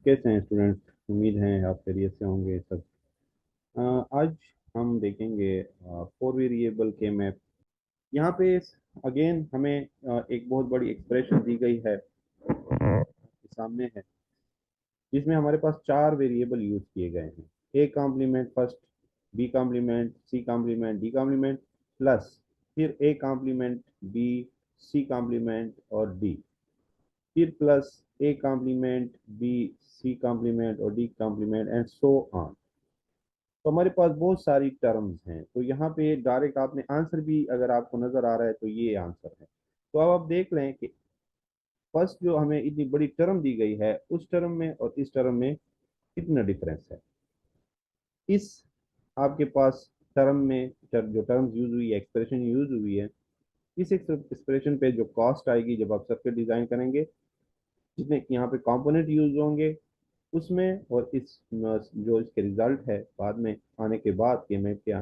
कैसे हैं स्टूडेंट? उम्मीद है आप खैरियत से होंगे सब। आज हम देखेंगे 4 वेरिएबल के मैप। यहाँ पे अगेन हमें एक बहुत बड़ी एक्सप्रेशन दी गई है, आपके सामने है, जिसमें हमारे पास 4 वेरिएबल यूज किए गए हैं। A complement first, B complement, C complement, D complement, plus फिर A complement, B, C complement और डी, फिर plus A complement, B, C complement और D complement and so on. तो हमारे पास बहुत सारी टर्म्स हैं, तो यहाँ पे डायरेक्ट आपने आंसर भी अगर आपको नजर आ रहा है तो ये आंसर है। तो अब आप देख लें कि फर्स्ट जो हमें इतनी बड़ी टर्म दी गई है, उस टर्म में और इस टर्म में कितना डिफरेंस है। इस आपके पास टर्म में जो टर्म्स यूज हुई है, एक्सप्रेशन यूज हुई है, इस एक्सप्रेशन पे जो कॉस्ट आएगी जब आप सर्किट डिजाइन करेंगे, जितने यहाँ पे कंपोनेंट यूज होंगे उसमें, और इस जो इसके रिजल्ट है बाद में आने के बाद कि मैं क्या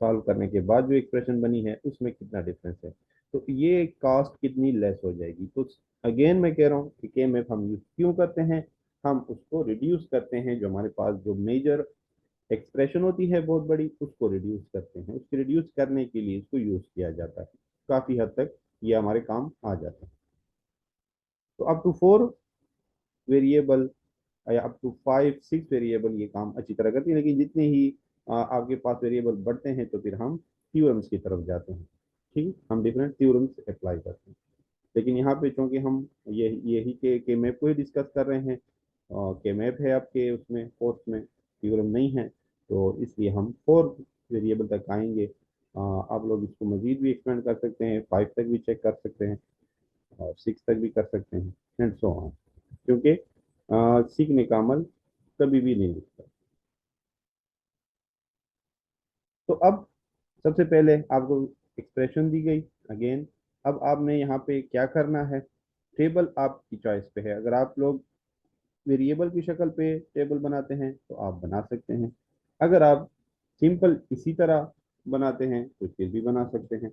सॉल्व करने के बाद जो एक्सप्रेशन बनी है उसमें कितना डिफरेंस है, तो ये कॉस्ट कितनी लेस हो जाएगी। तो अगेन मैं कह रहा हूँ कि के मैप हम यूज क्यों करते हैं, हम उसको रिड्यूस करते हैं। जो हमारे पास जो मेजर एक्सप्रेशन होती है बहुत बड़ी, उसको रिड्यूस करते हैं, उसको रिड्यूस करने के लिए इसको यूज किया जाता है। काफी हद तक ये हमारे काम आ जाता है। तो अप टू 4 वेरिएबल या अप टू 5 6 वेरिएबल ये काम अच्छी तरह करती है, लेकिन जितने ही आपके पास वेरिएबल बढ़ते हैं तो फिर हम थ्योरम्स की तरफ जाते हैं। ठीक है, हम डिफरेंट थ्योरम्स अप्लाई करते हैं। लेकिन यहाँ पे चूंकि हम यही के मैप को ही डिस्कस कर रहे हैं, के मैप है आपके उसमें कोर्स में, थ्योरम नहीं है, तो इसलिए हम 4 वेरिएबल तक आएंगे। आप लोग इसको मजीद भी एक्सपेंड कर सकते हैं, 5 तक भी चेक कर सकते हैं और 6 तक भी कर सकते हैं एंड सो ऑन, क्योंकि सीखने का अमल कभी भी नहीं रुकता। तो अब सबसे पहले आपको एक्सप्रेशन दी गई अगेन। अब आपने यहाँ पे क्या करना है, टेबल आपकी चॉइस पे है। अगर आप लोग वेरिएबल की शक्ल पे टेबल बनाते हैं तो आप बना सकते हैं, अगर आप सिंपल इसी तरह बनाते हैं तो फिर भी बना सकते हैं।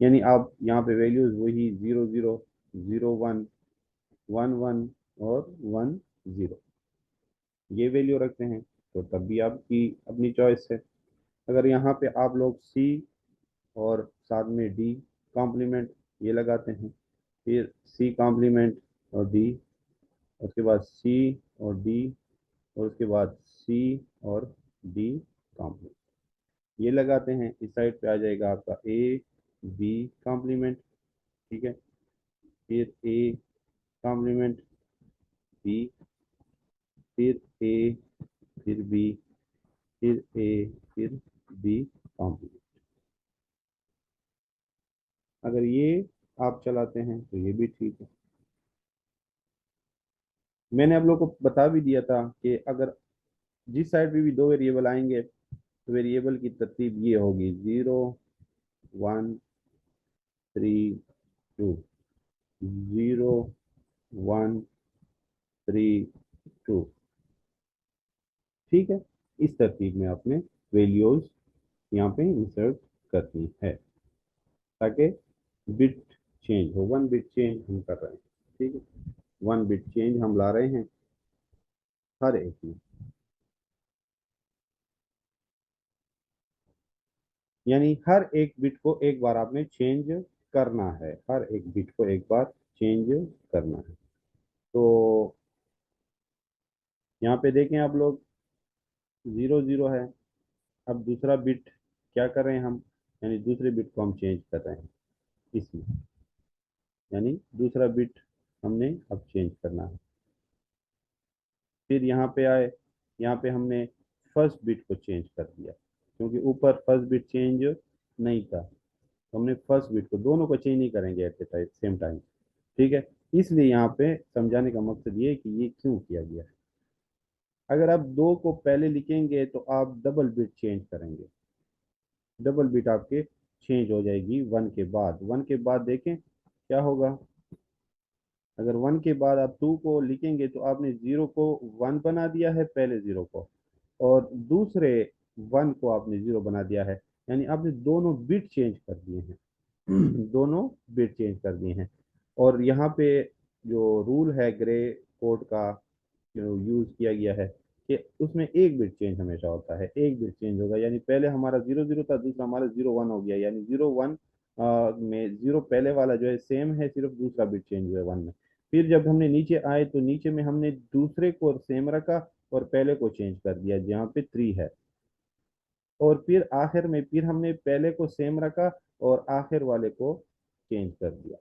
यानी आप यहाँ पे वैल्यूज वही 00, 01, 11 और 10 ये वैल्यू रखते हैं, तो तब भी आपकी अपनी चॉइस है। अगर यहाँ पे आप लोग सी और साथ में डी कॉम्प्लीमेंट ये लगाते हैं, फिर सी कॉम्प्लीमेंट और डी, उसके बाद सी और डी, और उसके बाद सी और डी कॉम्प्लीमेंट ये लगाते हैं, इस साइड पे आ जाएगा आपका ए बी कॉम्प्लीमेंट। ठीक है, फिर ए कॉम्प्लीमेंट, बी, फिर ए, फिर बी, फिर ए, फिर बी कॉम्प्लीमेंट। अगर ये आप चलाते हैं तो ये भी ठीक है। मैंने आप लोग को बता भी दिया था कि अगर जिस साइड पे भी 2 वेरिएबल आएंगे तो वेरिएबल की तरतीब ये होगी 0 1 3 2, 0 1 3 2। ठीक है, इस तरतीब में आपने वैल्यूज यहाँ पे इंसर्ट करनी है ताकि बिट चेंज हो। 1 बिट चेंज हम कर रहे हैं। ठीक है, 1 बिट चेंज हम ला रहे हैं हर एक में, यानी हर एक बिट को एक बार आपने चेंज करना है, हर एक बिट को एक बार चेंज करना है। तो यहाँ पे देखें आप लोग 00 है। अब दूसरा बिट क्या कर रहे हैं हम, यानी दूसरे बिट को हम चेंज कर रहे हैं इसमें, यानी दूसरा बिट हमने अब चेंज करना है। फिर यहाँ पे आए, यहाँ पे हमने फर्स्ट बिट को चेंज कर दिया, क्योंकि ऊपर फर्स्ट बिट चेंज नहीं था, तो हमने फर्स्ट बिट को, दोनों को चेंज नहीं करेंगे एट द सेम टाइम। ठीक है, इसलिए यहाँ पे समझाने का मकसद ये है कि ये क्यों किया गया है। अगर आप 2 को पहले लिखेंगे तो आप डबल बिट चेंज करेंगे, डबल बिट आपके चेंज हो जाएगी 1 के बाद। 1 के बाद देखें क्या होगा। अगर 1 के बाद आप 2 को लिखेंगे तो आपने 0 को 1 बना दिया है, पहले 0 को, और दूसरे 1 को आपने 0 बना दिया है, यानी आपने दोनों बिट चेंज कर दिए हैं दोनों बिट चेंज कर दिए हैं। और यहाँ पे जो रूल है ग्रे कोड का, यूज किया गया है कि उसमें एक बिट चेंज हमेशा होता है, एक बिट चेंज होगा। यानी पहले हमारा 0 0 था, दूसरा हमारा 0 1 हो गया, यानी 0 1 में जीरो पहले वाला जो है सेम है, सिर्फ दूसरा बिट चेंज हुआ है 1 में। फिर जब हमने नीचे आए तो नीचे में हमने दूसरे को सेम रखा और पहले को चेंज कर दिया जहाँ पे 3 है। और फिर आखिर में फिर हमने पहले को सेम रखा और आखिर वाले को चेंज कर दिया।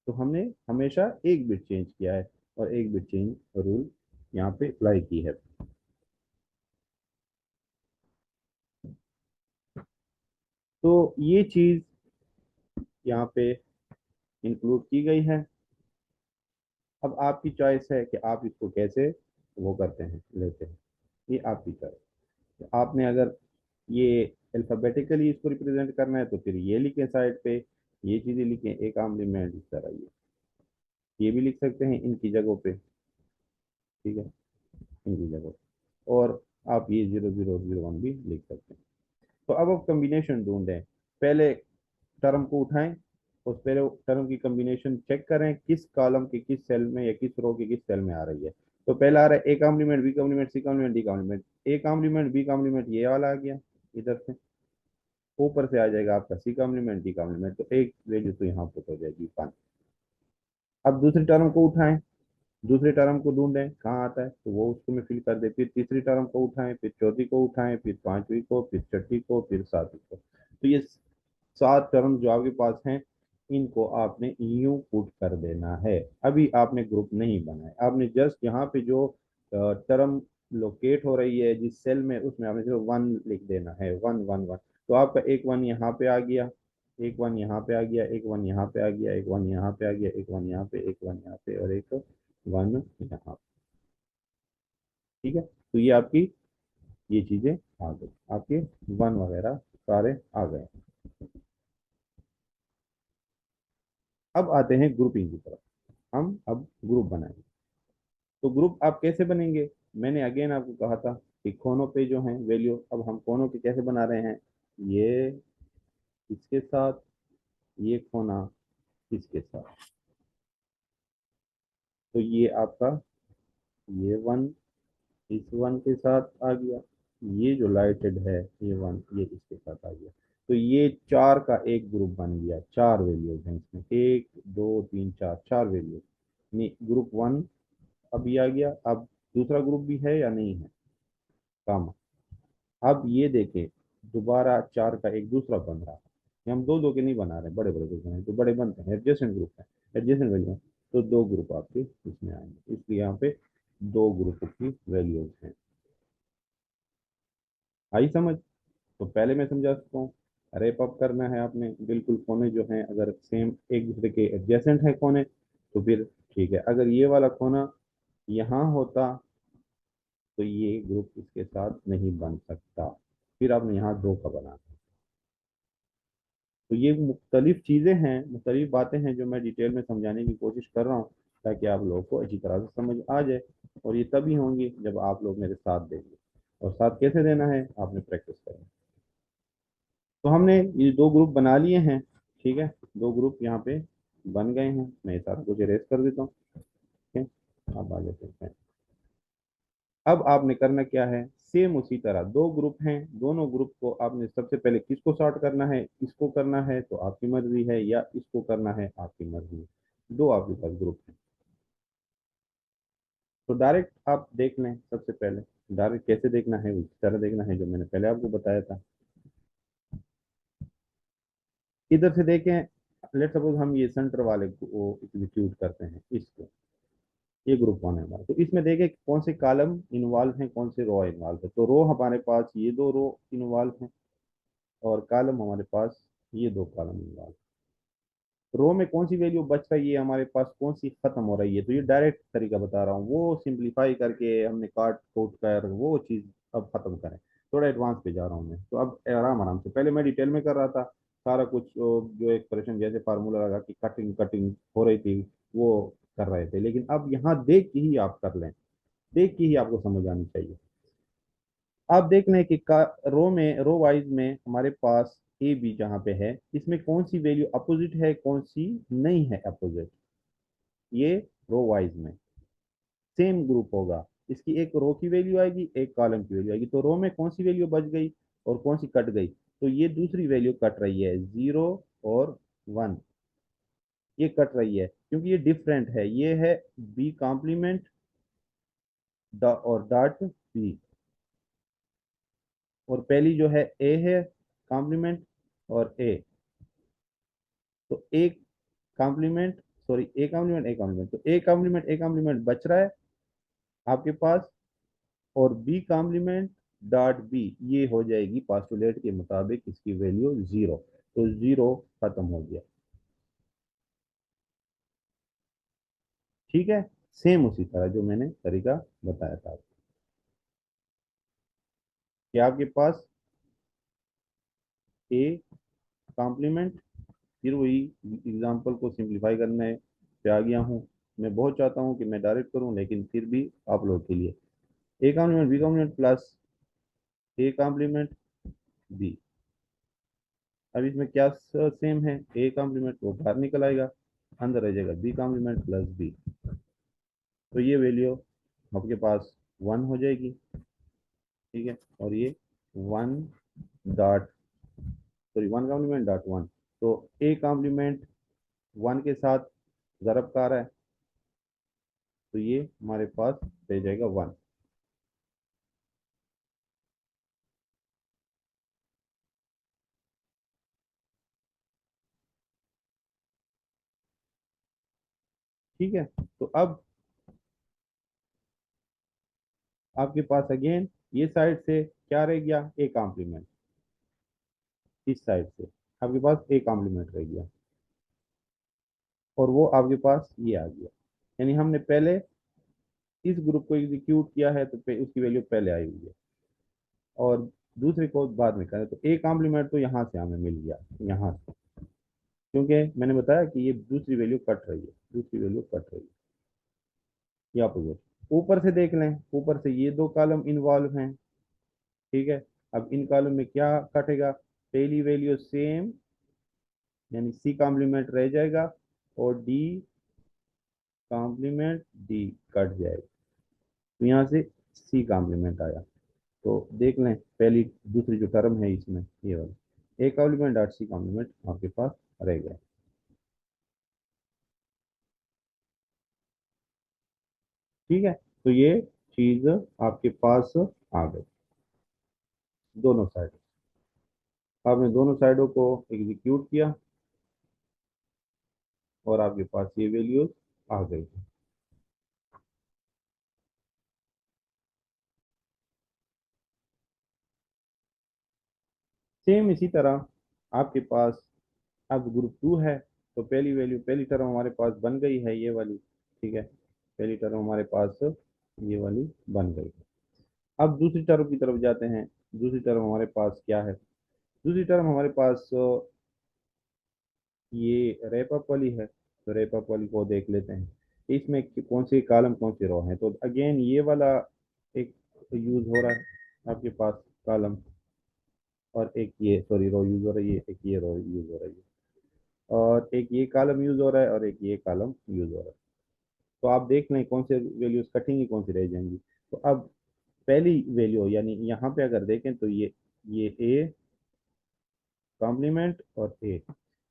तो हमने हमेशा एक बिट चेंज किया है और एक बिट चेंज रूल यहाँ पे अप्लाई की है। तो ये चीज यहाँ पे इंक्लूड की गई है। अब आपकी चॉइस है कि आप इसको कैसे वो करते हैं, लेते हैं, ये आपकी चॉइस। आपने अगर ये अल्फाबेटिकली इसको रिप्रेजेंट करना है तो फिर ये लिखें साइड पे, ये चीजें लिखें, एक कॉम्प्लीमेंट इस तरह, ये भी लिख सकते हैं इनकी जगहों पे, ठीक है, इनकी जगह। और आप ये 0 0 0 1 भी लिख सकते हैं। तो अब आप कम्बिनेशन ढूंढें। पहले टर्म को उठाएं, उस पहले टर्म की कम्बिनेशन चेक करें किस कॉलम के किस सेल में या किस रो के किस सेल में आ रही है। तो पहला आ रहा है A complement, B complement, C complement, D complement. A complement, B complement, ये वाला आ गया इधर से, ऊपर से आ जाएगा आपका सी कॉम्प्लीमेंट, डी कॉम्प्लीमेंट। तो एक वैल्यू तो यहाँ पुट हो जाएगी 1। अब दूसरी टर्म को उठाएं, दूसरे टर्म को ढूंढें कहाँ आता है तो वो उसको में फिल कर दे। फिर तीसरी टर्म को उठाएं, फिर चौथी को उठाएं, फिर पांचवी को, फिर छठी को, फिर सातवीं को। तो ये 7 टर्म जो आपके पास हैं, इनको आपने यूं पुट कर देना है। अभी आपने ग्रुप नहीं बनाया, आपने जस्ट यहाँ पे जो टर्म लोकेट हो रही है जिस सेल में, उसमें आपने सिर्फ 1 लिख देना है, 1 1 1। तो आपका एक 1 यहाँ पे आ गया, एक 1 यहाँ पे आ गया, एक 1 यहाँ पे आ गया, एक 1 यहाँ पे आ गया, एक 1 यहाँ पे, एक 1 यहाँ पे और एक 1 यहाँ। ठीक है, तो ये आपकी ये चीजें आ गई, आपके 1 वगैरह सारे आ गए। अब आते हैं ग्रुपिंग की तरफ। हम अब ग्रुप बनाएंगे। तो ग्रुप आप कैसे बनेंगे, मैंने अगेन आपको कहा था कि कोनों पे जो है वैल्यू, अब हम कोनों के कैसे बना रहे हैं, ये इसके साथ, ये कोना इसके साथ। तो ये आपका ये 1 इस 1 के साथ आ गया, ये जो लाइटेड है ये 1 ये इसके साथ आ गया। तो ये 4 का एक ग्रुप बन गया, 4 वैल्यूज हैं इसमें, 1 2 3 4, 4 वैल्यूज। नहीं, ग्रुप 1 अभी आ गया। अब दूसरा ग्रुप भी है या नहीं है, काम। अब ये देखें, दोबारा 4 का एक दूसरा बन रहा है। ये हम दो दो के नहीं बना रहे, बड़े बड़े ग्रुप हैं तो बड़े बनते हैं, एडजेसेंट ग्रुप है, एडजेसेंट वैल्यू। तो 2 ग्रुप आपके इसमें आएंगे, इसलिए यहाँ पे 2 ग्रुप की वैल्यूज हैं। आई समझ? तो पहले मैं समझा सकता हूँ, रैप अप करना है आपने, बिल्कुल कोने जो हैं अगर सेम एक दूसरे के एडजेसेंट है कोने तो फिर ठीक है। अगर ये वाला कोना यहाँ होता तो ये ग्रुप इसके साथ नहीं बन सकता, फिर आपने यहाँ 2 का बना। तो ये मुख्तलिफ चीज़ें हैं, मुख्तलिफ बातें हैं जो मैं डिटेल में समझाने की कोशिश कर रहा हूँ ताकि आप लोगों को अच्छी तरह से समझ आ जाए। और ये तभी होंगी जब आप लोग मेरे साथ देंगे। और साथ कैसे देना है, आपने प्रैक्टिस करना है। तो हमने ये 2 ग्रुप बना लिए हैं, ठीक है, 2 ग्रुप यहाँ पे बन गए हैं। मैं ये सारा कुछ इरेज कर देता हूँ, ठीक है, आप आगे चलते हैं। अब आपने करना क्या है, सेम उसी तरह 2 ग्रुप हैं, दोनों ग्रुप को आपने सबसे पहले किसको सॉर्ट करना है, इसको करना है तो आपकी मर्जी है, या इसको करना है आपकी मर्जी है। 2 आपके पास ग्रुप हैं। तो डायरेक्ट आप देख लें, सबसे पहले डायरेक्ट कैसे देखना है, उस तरह देखना है जो मैंने पहले आपको बताया था। इधर से देखें, लेट सपोज हम ये सेंटर वाले को एग्जीक्यूट करते हैं, इसको, ये ग्रुप 1 है हमारा। तो इसमें देखें कौन से कॉलम इन्वॉल्व हैं, कौन से रो इन्वॉल्व है। तो रो हमारे पास ये 2 रो इन्वॉल्व हैं और कॉलम हमारे पास ये 2 कॉलम इन्वॉल्व। रो में कौन सी वैल्यू बच रही है हमारे पास, कौन सी खत्म हो रही है, तो ये डायरेक्ट तरीका बता रहा हूँ, वो सिंप्लीफाई करके हमने काट कोट कर वो चीज़ अब खत्म करें। थोड़ा एडवांस पे जा रहा हूँ मैं, तो अब आराम आराम से, पहले मैं डिटेल में कर रहा था सारा कुछ, जो एक्सप्रेशन जैसे फार्मूला लगा कि कटिंग कटिंग हो रही थी वो कर रहे थे, लेकिन अब यहाँ देख के ही आप कर लें, देख के ही आपको समझ आनी चाहिए। आप देख लें कि रो में, रो वाइज में हमारे पास ए बी जहाँ पे है, इसमें कौन सी वैल्यू अपोजिट है, कौन सी नहीं है अपोजिट, ये रो वाइज में सेम ग्रुप होगा। इसकी एक रो की वैल्यू आएगी, एक कॉलम की वैल्यू आएगी। तो रो में कौन सी वैल्यू बच गई और कौन सी कट गई? तो ये दूसरी वैल्यू कट रही है, 0 और 1, ये कट रही है क्योंकि ये डिफरेंट है। ये है बी कॉम्प्लीमेंट और डॉट बी, और पहली जो है ए है कॉम्प्लीमेंट और ए। तो A complement, sorry A complement A complement, तो ए कॉम्प्लीमेंट बच रहा है आपके पास, और बी कॉम्प्लीमेंट डॉट बी ये हो जाएगी पास्टुलेट के मुताबिक इसकी वैल्यू 0। तो 0 खत्म हो गया। ठीक है, सेम उसी तरह जो मैंने तरीका बताया था कि आपके पास ए कॉम्प्लीमेंट, फिर वही एग्जांपल को सिंप्लीफाई करने पे आ गया हूँ। मैं बहुत चाहता हूँ कि मैं डायरेक्ट करूँ, लेकिन फिर भी आप लोग के लिए A complement B complement plus A complement B. अब इसमें क्या सेम है? ए कॉम्प्लीमेंट वो बाहर निकल आएगा, अंदर रह जाएगा बी कॉम्प्लीमेंट प्लस बी। तो ये वैल्यू आपके पास 1 हो जाएगी। ठीक है, और ये 1 डॉट, सॉरी 1 कॉम्प्लीमेंट डॉट 1। तो ए कॉम्प्लीमेंट 1 के साथ ज़रब का रहा है, तो ये हमारे पास रह जाएगा 1। ठीक है, तो अब आपके पास अगेन ये साइड से क्या रह गया? A complement. इस साइड से आपके पास ए कॉम्प्लीमेंट रह गया, और वो आपके पास ये आ गया। यानी हमने पहले इस ग्रुप को एग्जीक्यूट किया है, तो उसकी वैल्यू पहले आई हुई है, और दूसरे को बाद में करें तो ए कॉम्प्लीमेंट तो यहाँ से हमें मिल गया, यहाँ से, क्योंकि मैंने बताया कि ये दूसरी वैल्यू कट रही है, दूसरी वैल्यू कट रही है। ये अपोजिट। ऊपर से देख लें, ऊपर से ये दो कॉलम इन्वॉल्व हैं। ठीक है, अब इन कॉलम में क्या कटेगा? पहली वैल्यू सेम, यानी सी कॉम्प्लीमेंट रह जाएगा, और डी कॉम्प्लीमेंट डी कट जाएगा। तो यहाँ से सी कॉम्प्लीमेंट आया। तो देख लें, पहली दूसरी जो टर्म है इसमें ये वाला A complement dot C complement आपके पास रह गया। ठीक है, तो ये चीज आपके पास आ गई, दोनों साइड। आपने दोनों साइडों को एग्जीक्यूट किया और आपके पास ये वैल्यूज आ गई। सेम इसी तरह आपके पास अब ग्रुप 2 है, तो पहली वैल्यू, पहली टर्म हमारे पास बन गई है ये वाली। ठीक है, पहली टर्म हमारे पास ये वाली बन गई। अब दूसरी टर्म की तरफ जाते हैं। दूसरी टर्म हमारे पास क्या है? दूसरी टर्म हमारे पास ये रैप अप वाली है। तो रैप अप वाली को देख लेते हैं, इसमें कौन सी कॉलम कौन सी रो है। तो अगेन ये वाला एक यूज हो रहा है आपके पास कॉलम, और एक ये, सॉरी रो यूज हो रही है, एक ये रो यूज हो रही है, और एक ये कॉलम यूज हो रहा है, और एक ये कॉलम यूज हो रहा है। तो आप देख लें कौन से वैल्यूज कटेंगी, कौन सी रह जाएंगी। तो अब पहली वैल्यू, यानी यहाँ पे अगर देखें तो ये ए कॉम्प्लीमेंट और ए,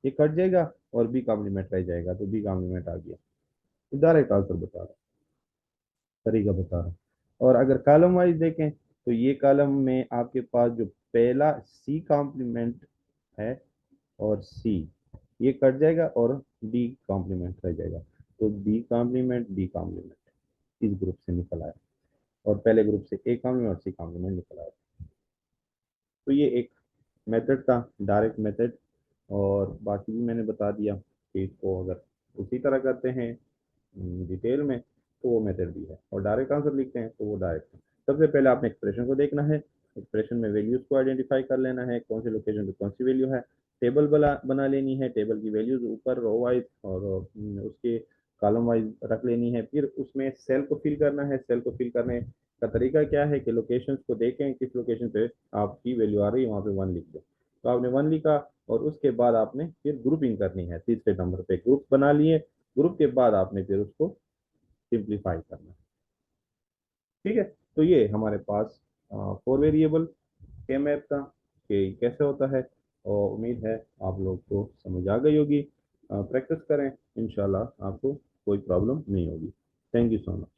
ये कट जाएगा और बी कॉम्प्लीमेंट रह जाएगा। तो बी कॉम्प्लीमेंट आ गया। तो डायरेक्ट आंसर बता रहा, तरीका बता रहा। और अगर कॉलम वाइज देखें तो ये कॉलम में आपके पास जो पहला सी कॉम्प्लीमेंट है और सी, ये कट जाएगा और डी कॉम्प्लीमेंट रह जाएगा। तो बी कॉम्प्लीमेंट डी कॉम्प्लीमेंट इस ग्रुप से निकल आया, और पहले ग्रुप से ए कॉम्प्लीमेंट और सी कॉम्प्लीमेंट निकल आया। तो ये एक मेथड था, डायरेक्ट मेथड। और बाकी भी मैंने बता दिया कि इसको अगर उसी तरह करते हैं डिटेल में तो वो मेथड भी है, और डायरेक्ट आंसर लिखते हैं तो वो डायरेक्ट है। सबसे पहले आपने एक्सप्रेशन को देखना है, एक्सप्रेशन में वैल्यूज को आइडेंटिफाई कर लेना है, कौन सी लोकेशन पे कौन सी वैल्यू है। टेबल बना लेनी है, टेबल की वैल्यूज ऊपर रो वाइज और उसके कॉलम वाइज रख लेनी है। फिर उसमें सेल को फिल करना है। सेल को फिल करने का तरीका क्या है कि लोकेशंस को देखें, किस लोकेशन पे आपकी वैल्यू आ रही है, वहाँ पे 1 लिख दो। तो आपने 1 लिखा, और उसके बाद आपने फिर ग्रुपिंग करनी है, तीसरे नंबर पे ग्रुप बना लिए। ग्रुप के बाद आपने फिर उसको सिंप्लीफाई करना है। ठीक है, तो ये हमारे पास फोर वेरिएबल के मैप का कि कैसे होता है, और उम्मीद है आप लोग को समझ आ गई होगी। प्रैक्टिस करें, इंशाल्लाह आपको कोई प्रॉब्लम नहीं होगी। Thank you so much.